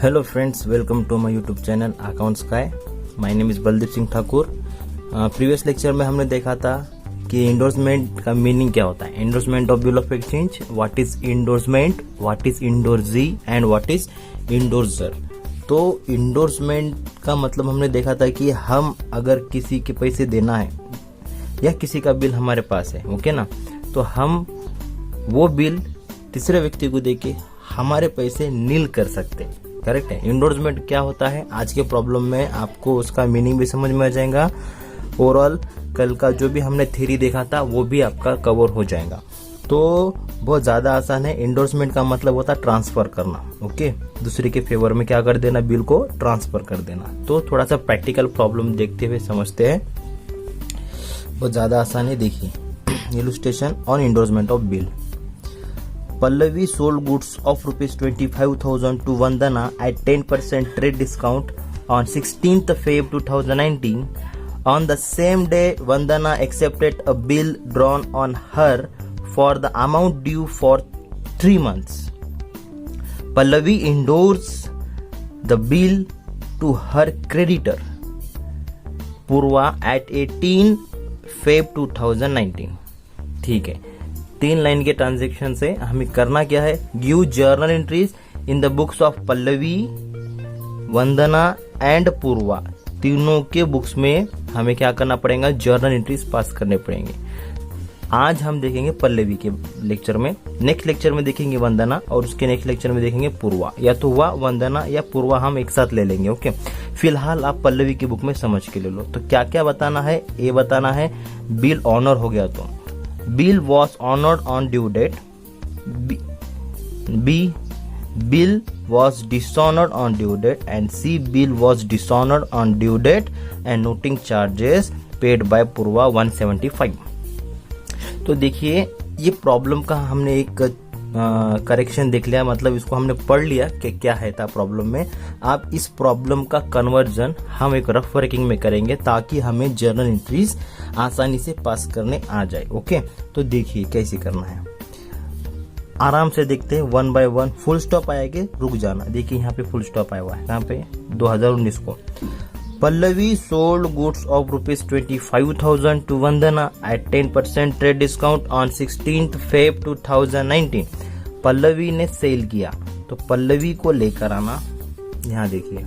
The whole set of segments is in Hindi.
Hello friends, welcome to my YouTube channel account sky. My name is Baldeep Singh Thakur. Previous lecture में हमने देखा था कि इंडोर्समेंट का मीनिंग क्या होता है। Endorsement of bill of exchange, what is endorsement, what is endorsee and what is endorser. तो इंडोर्समेंट का मतलब हमने देखा था कि हम अगर किसी के पैसे देना है या किसी का बिल हमारे पास है, ओके ना, तो हम वो बिल तीसरे व्यक्ति को देके हमारे पैसे नील कर सकते हैं। करेक्ट है। इंडोर्समेंट क्या होता है, आज के प्रॉब्लम में आपको उसका मीनिंग भी समझ में आ जाएगा। ओवरऑल कल का जो भी हमने थ्योरी देखा था वो भी आपका कवर हो जाएगा। तो बहुत ज्यादा आसान है। इंडोर्समेंट का मतलब होता है ट्रांसफर करना, ओके, दूसरे के फेवर में क्या कर देना, बिल को ट्रांसफर कर देना। तो थोड़ा सा प्रैक्टिकल प्रॉब्लम देखते हुए समझते हैं, बहुत ज्यादा आसान है। देखिए, illustration on endorsement of bill. Pallavi sold goods of rupees 25,000 to Vandana at 10% trade discount on 16th Feb 2019. On the same day, Vandana accepted a bill drawn on her for the amount due for 3 months. Pallavi endorsed the bill to her creditor, Purva, at 18 Feb 2019. ठीक है, 3 लाइन के ट्रांजेक्शन से हमें करना क्या है, give journal entries in the books of Pallavi, Vandana and Purva. तीनों के बुक्स में हमें क्या करना पड़ेगा, जर्नल एंट्रीज पास करने पड़ेंगे। आज हम देखेंगे पल्लवी के लेक्चर में, नेक्स्ट लेक्चर में देखेंगे वंदना, और उसके नेक्स्ट लेक्चर में देखेंगे पूर्वा। या तो वह वंदना या पूर्वा हम एक साथ ले लेंगे, ओके। फिलहाल आप पल्लवी की बुक में समझ के ले लो। तो क्या क्या बताना है, ये बताना है बिल ऑनर हो गया तो bill was honored on due date. B, bill was dishonored on due date. And C, bill was dishonored on due date and noting charges paid by Purva 175. तो देखिए, ये प्रॉब्लम का हमने एक करेक्शन देख लिया, मतलब इसको हमने पढ़ लिया कि क्या है था प्रॉब्लम में। आप इस प्रॉब्लम का कन्वर्जन हम एक रफ वर्किंग में करेंगे ताकि हमें जर्नल एंट्रीज आसानी से पास करने आ जाए, ओके। तो देखिए कैसे करना है, आराम से देखते हैं 1 by 1। फुल स्टॉप आएगा, रुक जाना। देखिए यहाँ पे फुल स्टॉप आया हुआ है, कहाँ पे, 2019 को। Pallavi sold goods of rupees 25,000 to Vandana at 10% trade discount on 16th Feb 2019। Pallavi ने सेल किया, तो पल्लवी को लेकर आना। यहाँ देखिए,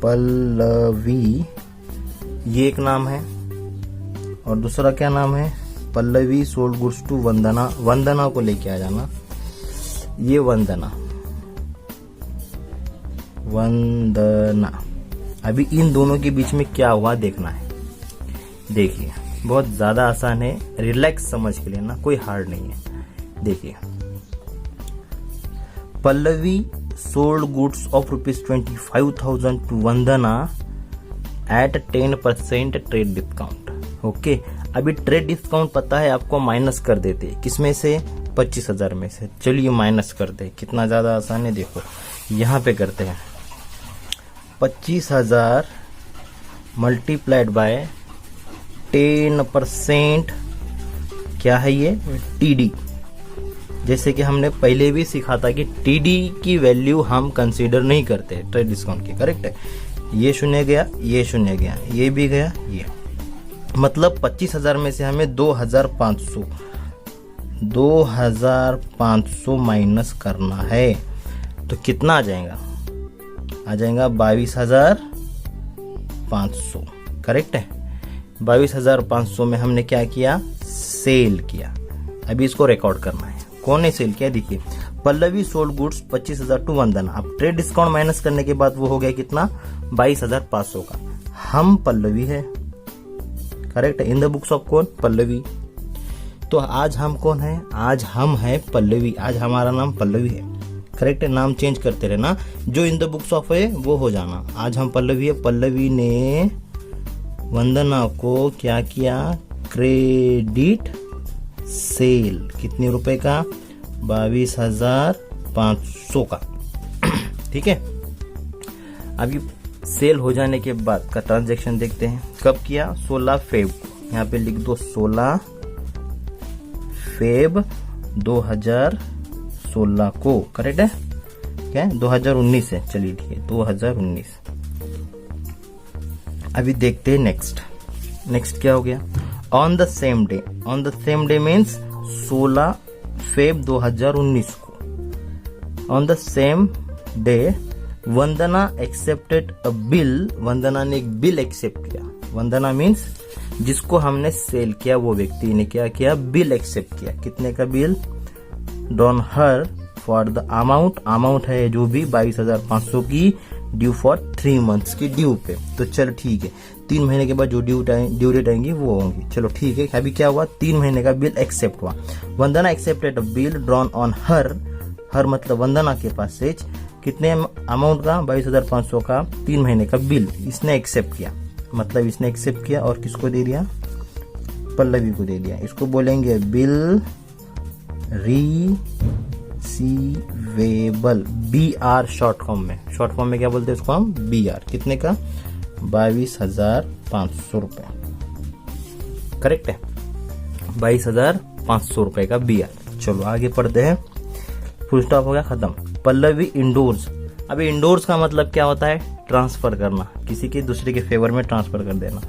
पल्लवी ये एक नाम है, और दूसरा क्या नाम है, पल्लवी सोल्ड गुड्स टू वंदना। वंदना को लेके आ जाना, ये वंदना। अभी इन दोनों के बीच में क्या हुआ देखना है। देखिए, बहुत ज्यादा आसान है, रिलैक्स समझ के लेना, कोई हार्ड नहीं है। देखिए, Pallavi sold goods of rupees 25,000 to Vandana at 10% trade discount, okay. अभी ट्रेड डिस्काउंट पता है आपको, माइनस कर देते, किसमें से, 25,000 में से। चलिए माइनस करते, कितना ज्यादा आसान है। देखो यहाँ पे करते हैं, 25,000 मल्टीप्लाइड बाय 10%, क्या है ये, टीडी। जैसे कि हमने पहले भी सीखा था कि टीडी की वैल्यू हम कंसीडर नहीं करते ट्रेड डिस्काउंट की, करेक्ट है। ये शून्य गया, ये शून्य गया, ये भी गया, ये मतलब 25,000 में से हमें 2,500 माइनस करना है। तो कितना आ जाएगा, आ जाएगा 22,500, करेक्ट है। 22,500 में हमने क्या किया, सेल किया। अभी इसको रिकॉर्ड करना है, कौन ने सेल किया। देखिए, पल्लवी सोल्ड गुड्स 25,000 टू वंदना। अब ट्रेड डिस्काउंट माइनस करने के बाद वो हो गया कितना, 22,500 का। हम पल्लवी है, करेक्ट है, इन द बुक्स ऑफ कौन, पल्लवी। तो आज हम कौन है, आज हम है पल्लवी, आज हमारा नाम पल्लवी है, करेक्ट है। नाम चेंज करते रहना, जो इन द बुक्स ऑफ है वो हो जाना। आज हम पल्लवी है। पल्लवी ने वंदना को क्या किया, क्रेडिट सेल, कितने रुपए का, 22,500 का, ठीक है। अभी सेल हो जाने के बाद का ट्रांजैक्शन देखते हैं, कब किया, 16 फेब, यहाँ पे लिख दो 16 फेब 2016। 16 को, करेक्ट है क्या है 2019 है, चलिए ठीक है 2019। अभी देखते हैं नेक्स्ट क्या हो गया, on the same day means 16 Feb 2019 को, on the same day Vandana accepted a bill, Vandana ने एक बिल एक्सेप्ट किया। वंदना मीन्स जिसको हमने सेल किया वो व्यक्ति ने क्या किया, बिल एक्सेप्ट किया। कितने का bill, drawn her for the amount है जो भी 22,500 की, ड्यू फॉर 3 months की ड्यू पे। तो चलो ठीक है, 3 महीने के बाद जो ड्यू डेट आएंगी वो होंगी। चलो ठीक है, अभी क्या हुआ, 3 महीने का बिल एक्सेप्ट हुआ। Vandana accepted a bill drawn on her मतलब वंदना के पास से कितने अमाउंट का, 22,500 का 3 महीने का बिल इसने एक्सेप्ट किया। मतलब इसने एक्सेप्ट किया और किसको दे दिया, पल्लवी को दे दिया। इसको बोलेंगे bill receivable, BR short form में क्या बोलते हैं इसको हम, BR। कितने का, 22,500 रुपए, करेक्ट है 22,500 रुपए का BR। चलो आगे पढ़ते हैं, फुल स्टॉप हो गया, खत्म। पल्लवी इंडोर्स, अभी इंडोर्स का मतलब क्या होता है, ट्रांसफर करना, किसी के दूसरे के फेवर में ट्रांसफर कर देना।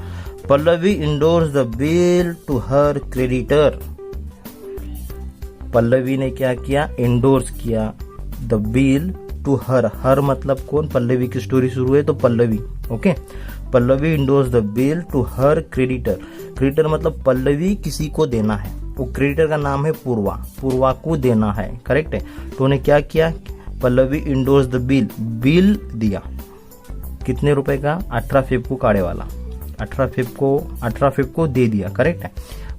Pallavi endorse the bill to her creditor, Pallavi ने क्या किया, इंडोर्स किया द बिल टू हर मतलब कौन, पल्लवी की स्टोरी शुरू है तो Pallavi, okay. Pallavi endorse the bill to her creditor मतलब पल्लवी किसी को देना है, वो क्रेडिटर का नाम है पूर्वा को देना है, करेक्ट है। तो उन्हें क्या किया, पल्लवी इंडोर्स द बिल दिया, कितने रुपए का, 18 फेब को काड़े वाला, 18 फेब को दे दिया, करेक्ट है।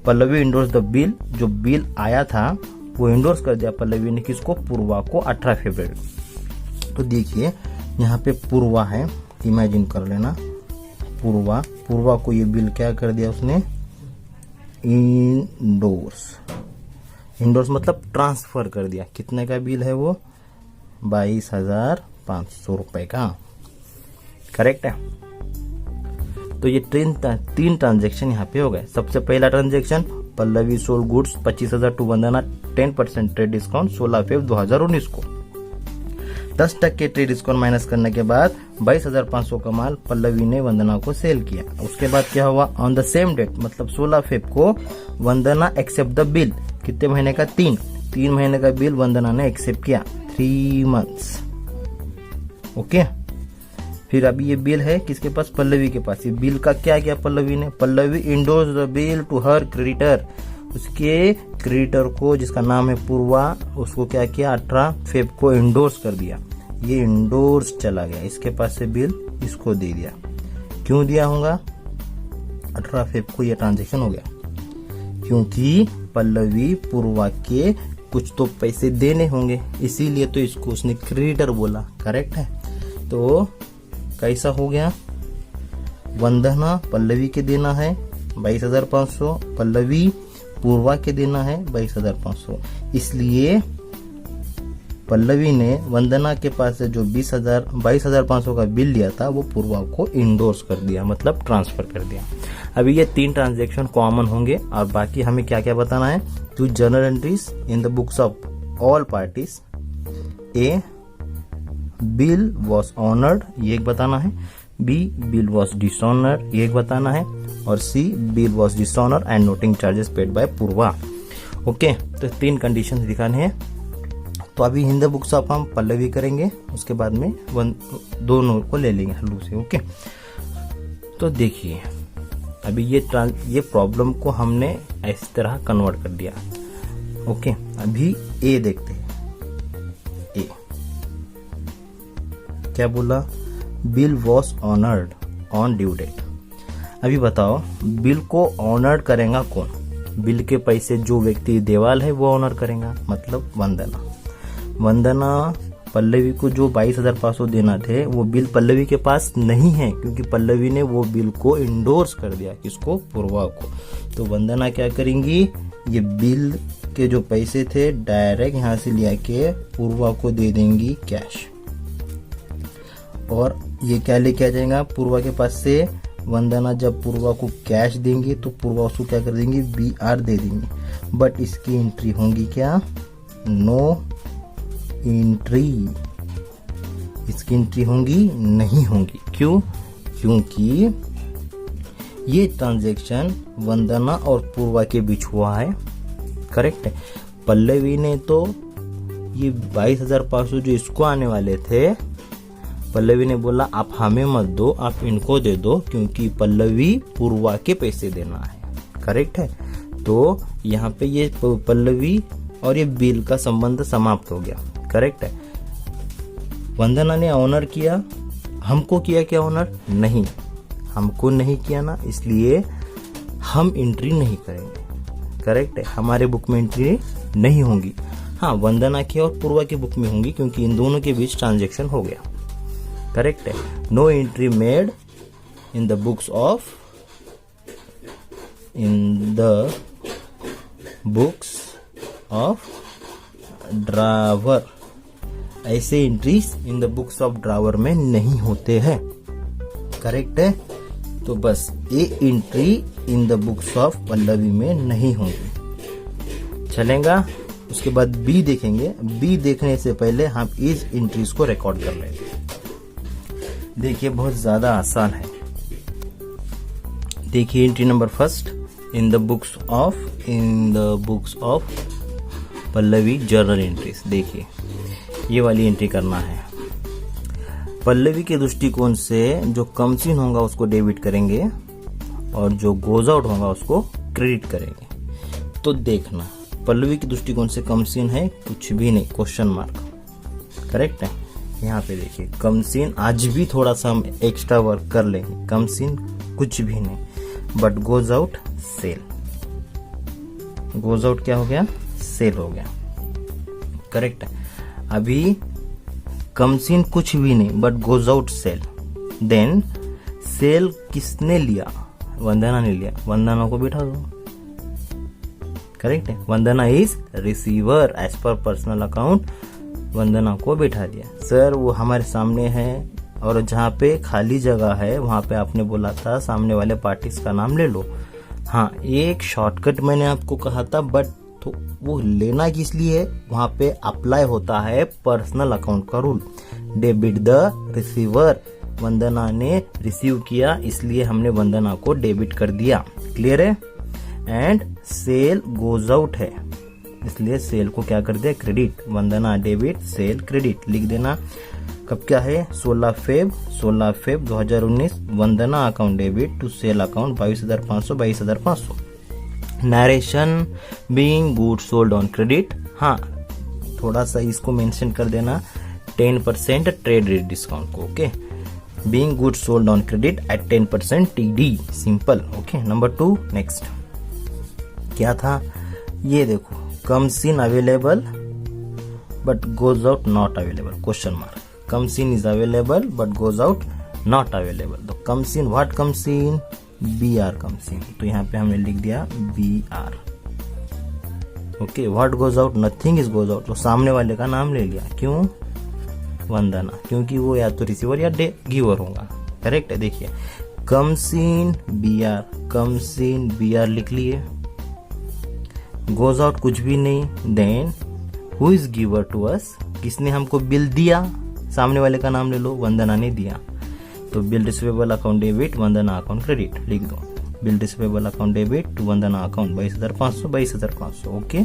पल्लवी इंडोर्स द बिल, जो बिल आया था वो इंडोर्स कर दिया पल्लवी ने, किसको, पूर्वा को, 18 फरवरी। तो देखिए यहाँ पे पूर्वा है, इमेजिन कर लेना, पूर्वा को ये बिल क्या कर दिया उसने, इंडोर्स मतलब ट्रांसफर कर दिया। कितने का बिल है वो, 22,500 रुपए का, करेक्ट है। तो ये तीन ट्रांजेक्शन यहाँ पे हो गए। सबसे पहला transaction, Pallavi sold goods 25,000 to Vandana, 10% trade discount 16 Feb 2019 को। 10% ट्रेड डिस्काउंट माइनस करने के बाद 22,500 का माल पल्लवी ने वंदना को सेल किया। उसके बाद क्या हुआ, ऑन द सेम डेट मतलब 16 फेब को वंदना एक्सेप्ट द बिल, कितने महीने का, 3 महीने का बिल वंदना ने एक्सेप्ट किया, 3 months, ओके। फिर अभी ये बिल है किसके पास, पल्लवी के पास। ये बिल का क्या किया पल्लवी ने, Pallavi endorse the bill to her creditor, उसके क्रेडिटर को जिसका नाम है पूर्वा, उसको क्या किया, 18 फेब को इंडोर्स कर दिया। ये इंडोर्स चला गया, इसके पास से बिल इसको दे दिया। क्यों दिया होगा, 18 फेब को ये ट्रांजेक्शन हो गया, क्योंकि पल्लवी पूर्वा के कुछ तो पैसे देने होंगे, इसीलिए तो इसको उसने क्रेडिटर बोला, करेक्ट है। तो कैसा हो गया, वंदना पल्लवी के देना है 22,500, पल्लवी पूर्वा के देना है 22,500, इसलिए पल्लवी ने वंदना के पास से जो 22,500 का बिल लिया था वो पूर्वा को इंडोर्स कर दिया, मतलब ट्रांसफर कर दिया। अभी ये 3 ट्रांजेक्शन कॉमन होंगे और बाकी हमें क्या क्या बताना है, to journal entries in the books of all parties, a bill was honoured, ये एक बताना है, बी बिल वॉज डिसऑनर्ड, ये एक बताना है, और C bill was dishonoured and noting charges paid by Purva, okay. तो 3 कंडीशंस दिखाने हैं। तो अभी इन द बुक्स ऑफ हम पल्लवी करेंगे, उसके बाद में दोनों को ले लेंगे हल्लू से, ओके। तो देखिए अभी ये प्रॉब्लम को हमने इस तरह कन्वर्ट कर दिया, ओके। अभी ए देखते हैं, ए क्या बोला, bill was honoured on due date. अभी बताओ बिल को ऑनर्ड करेगा कौन, बिल के पैसे जो व्यक्ति देवाल है वो ऑनर करेगा, मतलब वंदना पल्लवी को जो 22,500 देना थे वो बिल पल्लवी के पास नहीं है, क्योंकि पल्लवी ने वो बिल को इंडोर्स कर दिया, किसको, पूर्वा को। तो वंदना क्या करेंगी, ये बिल के जो पैसे थे डायरेक्ट यहाँ से लिया के पूर्वा को दे देंगी कैश, और ये क्या लेके आ जाएगा पूर्वा के पास से। वंदना जब पूर्वा को कैश देंगी तो पूर्वा उसको क्या कर देंगी, BR दे देंगी, बट इसकी एंट्री होंगी क्या, नो एंट्री, इसकी एंट्री होंगी नहीं होंगी। क्यों? क्योंकि ये ट्रांजैक्शन वंदना और पूर्वा के बीच हुआ है। करेक्ट है। पल्लवी ने तो ये 22,500 जो इसको आने वाले थे, पल्लवी ने बोला आप हमें मत दो, आप इनको दे दो, क्योंकि पल्लवी पूर्वा के पैसे देना है। करेक्ट है। तो यहाँ पे ये पल्लवी और ये बिल का संबंध समाप्त हो गया। करेक्ट है। वंदना ने ऑनर किया, हमको किया क्या ऑनर? नहीं, हमको नहीं किया ना, इसलिए हम एंट्री नहीं करेंगे। करेक्ट है। हमारे बुक में एंट्री नहीं होंगी। हाँ, वंदना की और पूर्वा की बुक में होंगी, क्योंकि इन दोनों के बीच ट्रांजैक्शन हो गया। करेक्ट है। No entry made in the books of drawer. ऐसे entries in the books of drawer में नहीं होते हैं। करेक्ट है। तो बस ये entry in the books of Pallavi में नहीं होंगी। चलेगा। उसके बाद बी देखेंगे। बी देखने से पहले हम इस एंट्रीज को रिकॉर्ड कर लेंगे। देखिए बहुत ज्यादा आसान है। देखिए entry number first, in the books of Pallavi journal entries. देखिए ये वाली एंट्री करना है। पल्लवी के दृष्टिकोण से जो कम सीन होगा उसको डेबिट करेंगे और जो गोज आउट होगा उसको क्रेडिट करेंगे। तो देखना, पल्लवी के दृष्टिकोण से कम सीन है कुछ भी नहीं, क्वेश्चन मार्क। करेक्ट है। यहाँ पे देखिए कम सीन, आज भी थोड़ा सा हम एक्स्ट्रा वर्क कर लेंगे। कम सीन कुछ भी नहीं, but goes out sale. Goes out क्या हो गया? सेल हो गया। करेक्ट है। अभी कम सीन कुछ भी नहीं, but goes out sale. Then sale किसने लिया? वंदना ने लिया। वंदना को बिठा दो। करेक्ट है। Vandana is receiver as per personal account. Vandana को बिठा दिया। सर वो हमारे सामने है और जहाँ पे खाली जगह है वहां पे आपने बोला था सामने वाले पार्टीज का नाम ले लो। हाँ, ये एक शॉर्टकट मैंने आपको कहा था, बट तो वो लेना किस लिए? वहां पे अप्लाई होता है पर्सनल अकाउंट का rule. Debit the receiver. Vandana ने रिसीव किया, इसलिए हमने वंदना को डेबिट कर दिया। क्लियर है। एंड सेल गोज आउट है, इसलिए सेल को क्या कर दिया? Credit. Vandana debit, sale credit. लिख देना। कब क्या है? 16 Feb 2019। Vandana account debit to sale account 22,500। Narration being good sold on credit. हाँ, थोड़ा सा इसको मेंशन कर देना, 10% ट्रेड रेट डिस्काउंट को। Okay, being good sold on credit at 10% TD। Simple. Okay. Number 2 next क्या था? ये देखो, comes in available but goes out not available, question mark. Come in is available but goes out not available. तो comes in, what comes in? BR come in. तो यहाँ पे हमने लिख दिया BR। Okay. What goes out? Nothing is goes out. तो सामने वाले का नाम ले लिया। क्यों? वंदना, क्योंकि वो या तो रिसीवर या गिवर होगा। करेक्ट है। देखिए come in BR, come in BR लिख लिए। गोज आउट कुछ भी नहीं। Then who is giver to us? किसने हमको बिल दिया? सामने वाले का नाम ले लो, वंदना ने दिया। तो bill receivable account debit, Vandana account credit. लिख दो, bill receivable account debit to Vandana account 22,500। Okay.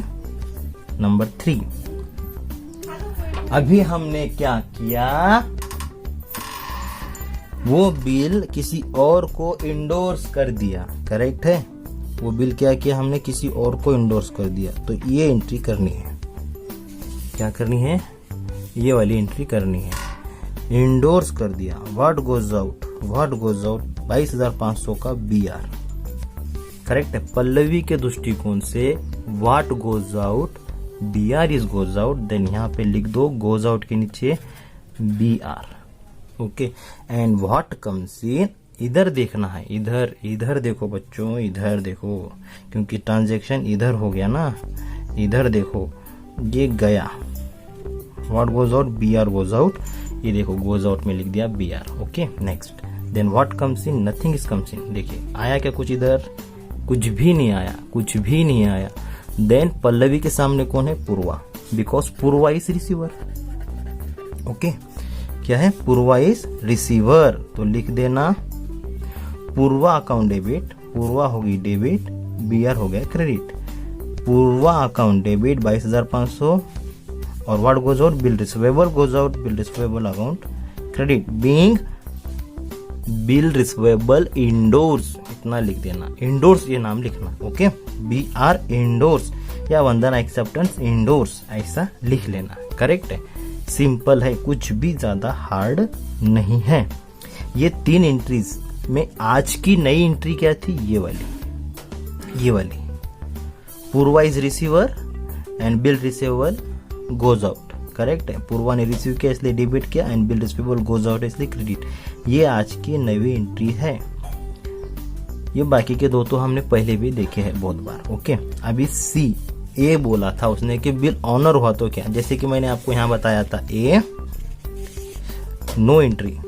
Number 3, अभी हमने क्या किया? वो बिल किसी और को इंडोर्स कर दिया। करेक्ट है। वो बिल क्या किया? हमने किसी और को इंडोर्स कर दिया। तो ये एंट्री करनी है। क्या करनी है? ये वाली एंट्री करनी है। इंडोर्स कर दिया। What goes out? 22,500 का BR। करेक्ट है। पल्लवी के दृष्टिकोण से what goes out, BR is goes out. Then यहाँ पे लिख दो गोज आउट के नीचे BR। Okay. And what comes in, इधर देखना है। इधर देखो बच्चों, इधर देखो, क्योंकि ट्रांजैक्शन इधर हो गया ना। इधर देखो, ये गया। What goes out? BR goes out. ये देखो गोज आउट में लिख दिया BR। Okay. Next. Then what comes in? Nothing is comes in. देखिए आया क्या कुछ? इधर कुछ भी नहीं आया। देन पल्लवी के सामने कौन है? Purva, because Purva is receiver. Okay, क्या है? पूर्वा इज रिसीवर, तो लिख देना पूर्वा अकाउंट डेबिट, पूर्वा होगी डेबिट, बीआर हो गया क्रेडिट। पूर्वा अकाउंट डेबिट 22,500 और what goes out? Bill receivable goes out, bill receivable account credit. Being bill receivable endorse, इतना लिख देना, इंडोर्स ये नाम लिखना। ओके, बी आर इंडोर्स या वंदना एक्सेप्टेंस इंडोर्स, ऐसा लिख लेना। करेक्ट है, सिंपल है, कुछ भी ज्यादा हार्ड नहीं है। ये 3 एंट्रीज में आज की नई एंट्री क्या थी? ये वाली Purva is receiver and bill receivable goes out. Correct है, पूर्वा ने रिसीव किया इसलिए डेबिट किया and bill receivable goes out इसलिए क्रेडिट। ये आज की नई एंट्री है। ये बाकी के 2 तो हमने पहले भी देखे हैं बहुत बार। ओके, अभी सी, ए बोला था उसने कि बिल ऑनर हुआ तो क्या? जैसे कि मैंने आपको यहां बताया था, ए नो एंट्री,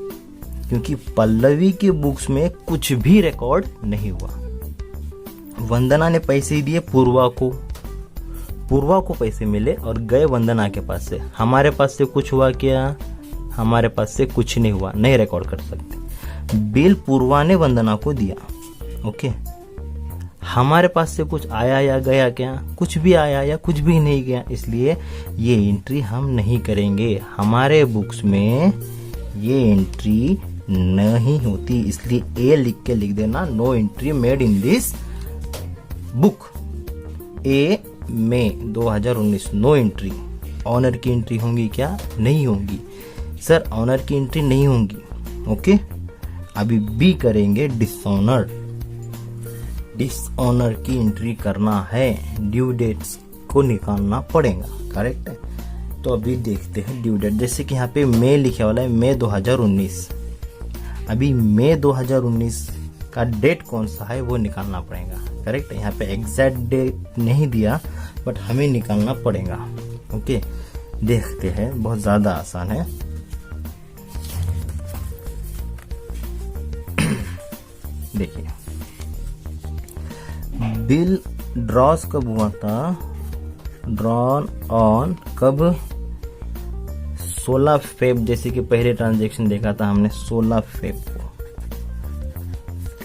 क्योंकि पल्लवी के बुक्स में कुछ भी रिकॉर्ड नहीं हुआ। वंदना ने पैसे दिए पूर्वा को पैसे मिले और गए वंदना के पास से। हमारे पास से कुछ हुआ क्या? हमारे पास से कुछ नहीं हुआ, नहीं रिकॉर्ड कर सकते। बिल पूर्वा ने वंदना को दिया। ओके, हमारे पास से कुछ आया या गया क्या? कुछ भी आया या कुछ भी नहीं गया, इसलिए ये एंट्री हम नहीं करेंगे। हमारे बुक्स में ये एंट्री नहीं होती, इसलिए ए लिख देना, no entry made in this book. A में 2019 नो एंट्री। ऑनर की एंट्री होंगी क्या? नहीं होंगी सर, ऑनर की एंट्री नहीं होंगी। ओके, अभी बी करेंगे डिसऑनर। डिसऑनर की एंट्री करना है, ड्यू डेट्स को निकालना पड़ेगा। करेक्ट है, तो अभी देखते हैं ड्यू डेट। जैसे कि यहाँ पे मई लिखा वाला है, मई 2019। अभी मई 2019 का डेट कौन सा है वो निकालना पड़ेगा। करेक्ट है, यहाँ पे एग्जैक्ट डेट नहीं दिया बट हमें निकालना पड़ेगा। ओके, देखते हैं, बहुत ज्यादा आसान है। देखिए, बिल ड्रॉस कब हुआ था? ड्रॉन ऑन कब? 16 फेब, जैसे कि पहले ट्रांजैक्शन देखा था हमने 16 फेब को।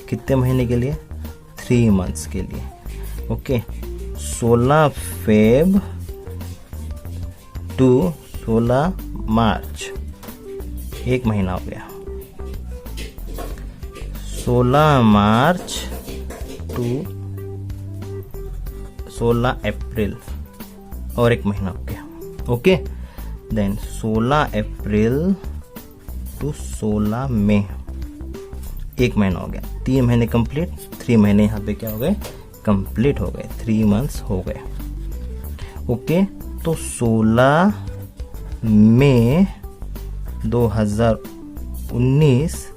कितने महीने के लिए? 3 मंथ्स के लिए। ओके, 16 फेब टू 16 मार्च, 1 महीना हो गया। 16 मार्च टू 16 अप्रैल और 1 महीना हो गया। ओके, देन 16 अप्रैल टू 16 मई, 1 महीना हो गया। 3 महीने कंप्लीट, 3 महीने यहाँ पे क्या हो गए? कंप्लीट हो गए, 3 मंथ्स हो गए। ओके, तो 16 मई 2019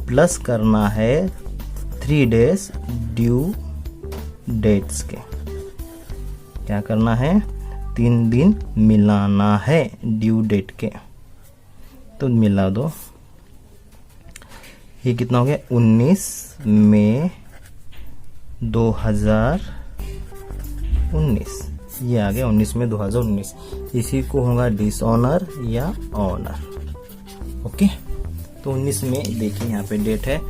प्लस करना है 3 डेज ड्यू डेट्स के। क्या करना है? 3 दिन मिलाना है ड्यू डेट के, तो मिला दो। ये कितना हो गया? 19 मई 2019, ये आ गया 19 मई 2019। इसी को होगा डिसऑनर या ऑनर। ओके, तो 19 में देखिए यहाँ पे डेट है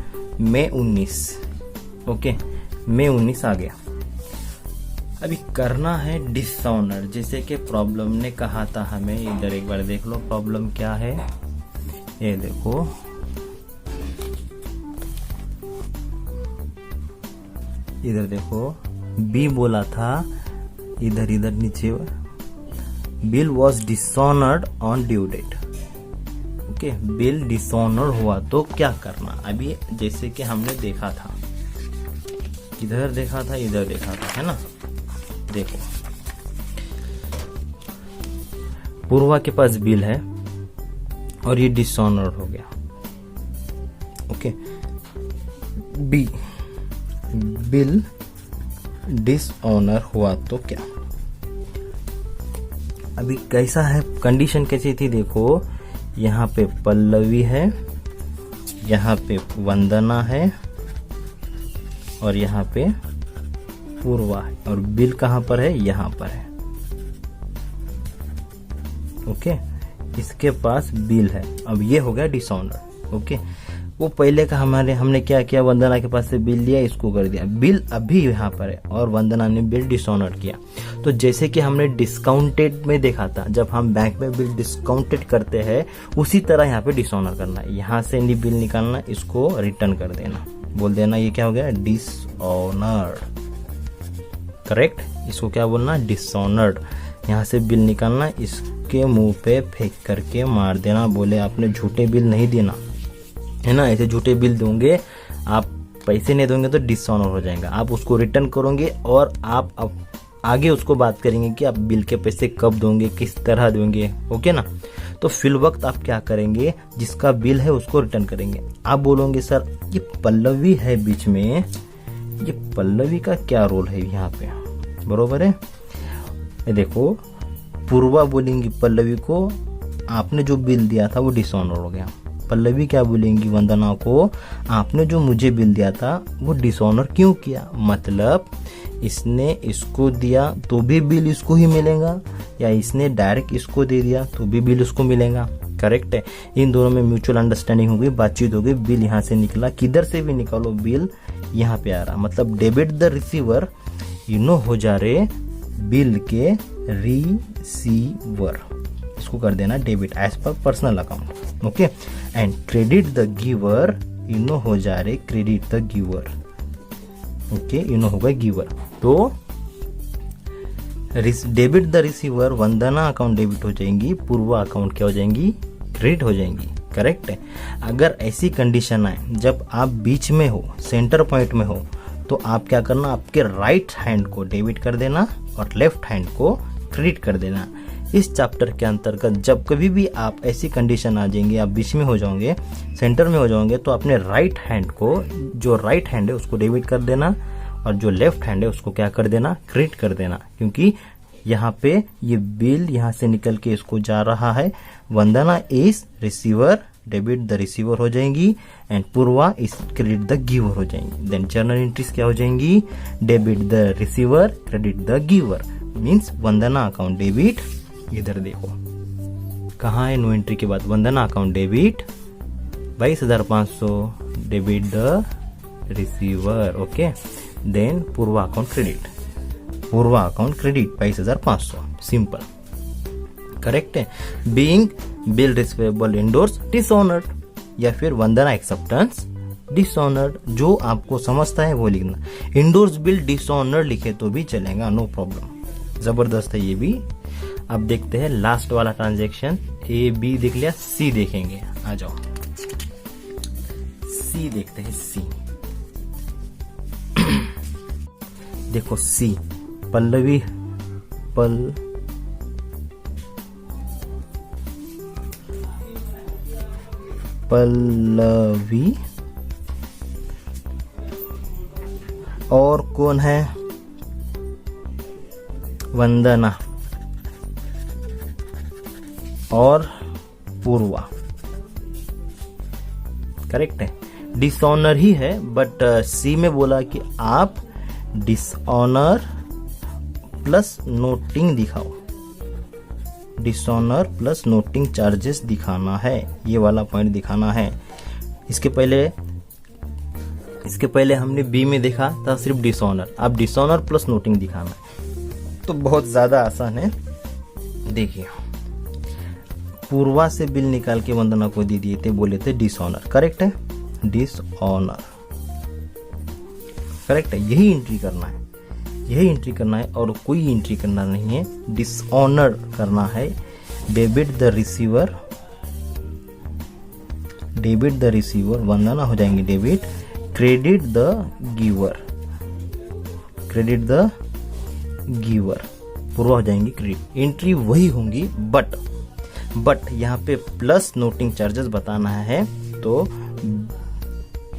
मई 19। ओके, मई 19 आ गया। अभी करना है डिसऑनर, जैसे कि प्रॉब्लम ने कहा था हमें। इधर एक बार देख लो प्रॉब्लम क्या है। ये देखो, इधर देखो, बी बोला था, इधर नीचे, bill was dishonoured on due date. Okay, bill dishonour हुआ तो क्या करना? अभी जैसे कि हमने देखा था, इधर देखा था, इधर देखा था, है ना। देखो, पूर्वा के पास बिल है और ये डिसऑनर हो गया। ओके, बी, बिल डिसऑनर हुआ तो क्या? अभी कैसा है, कंडीशन कैसी थी? देखो, यहाँ पे पल्लवी है, यहाँ पे वंदना है और यहाँ पे पूर्वा है, और बिल कहाँ पर है? यहाँ पर है। ओके, इसके पास बिल है, अब ये हो गया डिसऑनर। ओके, वो पहले का हमने क्या किया, वंदना के पास से बिल लिया, इसको कर दिया, बिल अभी यहाँ पर है और वंदना ने बिल डिसऑनर किया। तो जैसे कि हमने डिस्काउंटेड में देखा था, जब हम बैंक में बिल डिस्काउंटेड करते हैं उसी तरह यहाँ पे डिसऑनर करना है। यहाँ से बिल निकालना, इसको रिटर्न कर देना, बोल देना ये क्या हो गया, डिसऑनर्ड। करेक्ट, इसको क्या बोलना, डिसऑनर्ड। यहाँ से बिल निकालना, इसके मुंह पे फेंक करके मार देना, बोले आपने झूठे बिल नहीं देना है ना, ऐसे झूठे बिल दोगे आप, पैसे नहीं दोगे तो डिसऑनर हो जाएगा। आप उसको रिटर्न करोगे और आप आगे उसको बात करेंगे कि आप बिल के पैसे कब दोगे, किस तरह दोगे। ओके ना, तो फिल वक्त आप क्या करेंगे, जिसका बिल है उसको रिटर्न करेंगे। आप बोलोगे सर ये पल्लवी है बीच में, ये पल्लवी का क्या रोल है यहाँ पे, बरोबर है। ये देखो, पूर्वा बोलेंगी पल्लवी को आपने जो बिल दिया था वो डिसऑनर हो गया। पल्लवी क्या बोलेंगी वंदना को, आपने जो मुझे बिल दिया था वो डिसऑनर क्यों किया, मतलब इसने इसको दिया तो भी बिल इसको ही मिलेगा, या इसने डायरेक्ट इसको दे दिया तो भी बिल उसको मिलेगा। करेक्ट है, इन दोनों में म्यूचुअल अंडरस्टैंडिंग हो गई, बातचीत हो गई, बिल यहाँ से निकला, किधर से भी निकालो बिल यहाँ पे आ रहा, मतलब डेबिट द रिसीवर हो जा रहे बिल के रिसीवर, इसको कर देना debit as per personal account. Okay, and credit the giver हो जा रहे क्रेडिट द गिवर। ओके, होगा गिवर, तो debit the receiver, Vandana account debit हो जाएंगी, पूर्वा अकाउंट क्या हो जाएंगी, क्रेडिट हो जाएंगी। करेक्ट है, अगर ऐसी कंडीशन आए जब आप बीच में हो, सेंटर पॉइंट में हो, तो आप क्या करना, आपके राइट हैंड को डेबिट कर देना और लेफ्ट हैंड को क्रेडिट कर देना। इस चैप्टर के अंतर्गत जब कभी भी आप ऐसी कंडीशन आ जाएंगे, आप बीच में हो जाओगे, सेंटर में हो जाओगे, तो अपने राइट हैंड को, जो राइट हैंड है उसको डेबिट कर देना और जो लेफ्ट हैंड है उसको क्या कर देना, क्रेडिट कर देना, क्योंकि यहाँ पे ये बिल यहाँ से निकल के इसको जा रहा है। Vandana is receiver, debit the receiver हो जाएंगी, and Purva is credit the giver हो जाएंगी। देन जर्नल एंट्रीज क्या हो जाएंगी, debit the receiver, credit the giver, means Vandana account debit, इधर देखो कहाँ है, नो एंट्री के बाद Vandana account debit 22,500, debit the receiver. Okay, then Purva account credit, Purva account credit 22,500, simple. Correct है, being bill receivable endorse dishonoured, या फिर वंदना एक्सेप्टेंस डिसऑनर्ड, जो आपको समझता है वो लिखना। इंडोर्स बिल डिसऑनर्ड लिखे तो भी चलेगा, नो प्रॉब्लम, जबरदस्त है ये भी। अब देखते हैं लास्ट वाला ट्रांजैक्शन, ए बी देख लिया, सी देखेंगे, आ जाओ सी देखते हैं। सी देखो, सी पल्लवी पल्लवी और कौन है, वंदना और पूर्वा। करेक्ट है, डिसऑनर ही है, बट सी में बोला कि आप डिसऑनर प्लस नोटिंग दिखाओ, डिसऑनर प्लस नोटिंग चार्जेस दिखाना है, ये वाला पॉइंट दिखाना है। इसके पहले हमने बी में देखा था सिर्फ डिसऑनर, अब डिसऑनर प्लस नोटिंग दिखाना है, तो बहुत ज्यादा आसान है। देखिए, पूर्वा से बिल निकाल के वंदना को दे दिए थे, बोले थे डिसऑनर। करेक्ट है, डिसऑनर करेक्ट है, यही एंट्री करना है, यही एंट्री करना है और कोई एंट्री करना नहीं है, डिसऑनर करना है। Debit the receiver, debit the receiver, Vandana हो जाएंगे debit, credit the giver, credit the giver, Purva हो जाएंगी क्रेडिट। एंट्री वही होंगी, बट यहाँ पे प्लस नोटिंग चार्जेस बताना है, तो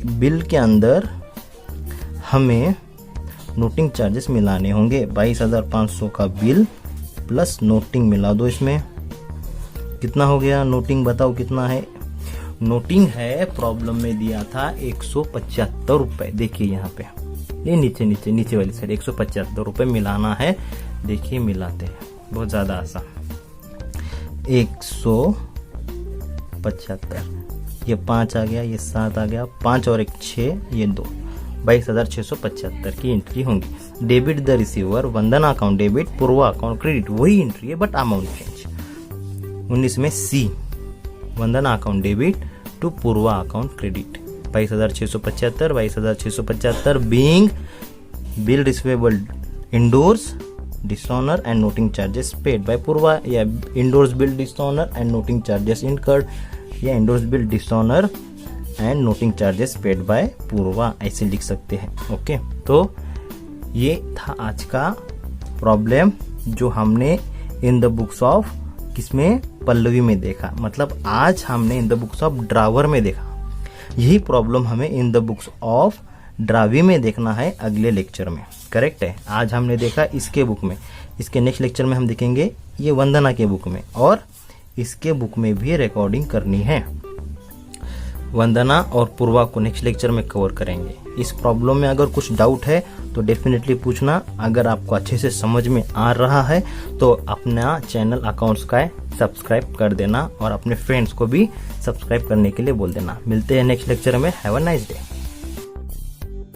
बिल के अंदर हमें नोटिंग चार्जेस मिलाने होंगे। 22,500 का बिल प्लस नोटिंग मिला दो, इसमें कितना हो गया, नोटिंग बताओ कितना है। नोटिंग है, प्रॉब्लम में दिया था 175 रुपए, देखिए यहाँ पे, ये नीचे वाली साइड 175 रुपए मिलाना है। देखिए मिलाते हैं, बहुत ज्यादा आसान। 175, ये 5 आ गया, ये 7 आ गया, 5 और 1 6, ये 2, 22,675 की एंट्री होंगी। Debit the receiver, Vandana account debit, Purva account credit, वही एंट्री है बट अमाउंट चेंज। 19 में C, Vandana account debit to Purva account credit, 22,675, 22,675 being bill receivable endorse dishonour and noting charges paid by Purva, या endorse bill dishonour and noting charges incurred, या endorse bill dishonour and noting charges paid by Purva, ऐसे लिख सकते हैं। ओके, तो ये था आज का प्रॉब्लम जो हमने इन द बुक्स ऑफ किसमें, पल्लवी में देखा। मतलब आज हमने इन द बुक्स ऑफ ड्रावर में देखा, यही प्रॉब्लम हमें इन द बुक्स ऑफ ड्रावी में देखना है अगले लेक्चर में। करेक्ट है, आज हमने देखा इसके बुक में, इसके नेक्स्ट लेक्चर में हम देखेंगे ये वंदना के बुक में, और इसके बुक में भी रिकॉर्डिंग करनी है। वंदना और पूर्वा को नेक्स्ट लेक्चर में कवर करेंगे। इस प्रॉब्लम में अगर कुछ डाउट है तो डेफिनेटली पूछना। अगर आपको अच्छे से समझ में आ रहा है तो अपना चैनल अकाउंट्स का सब्सक्राइब कर देना और अपने फ्रेंड्स को भी सब्सक्राइब करने के लिए बोल देना। मिलते हैं नेक्स्ट लेक्चर में। Have a nice day.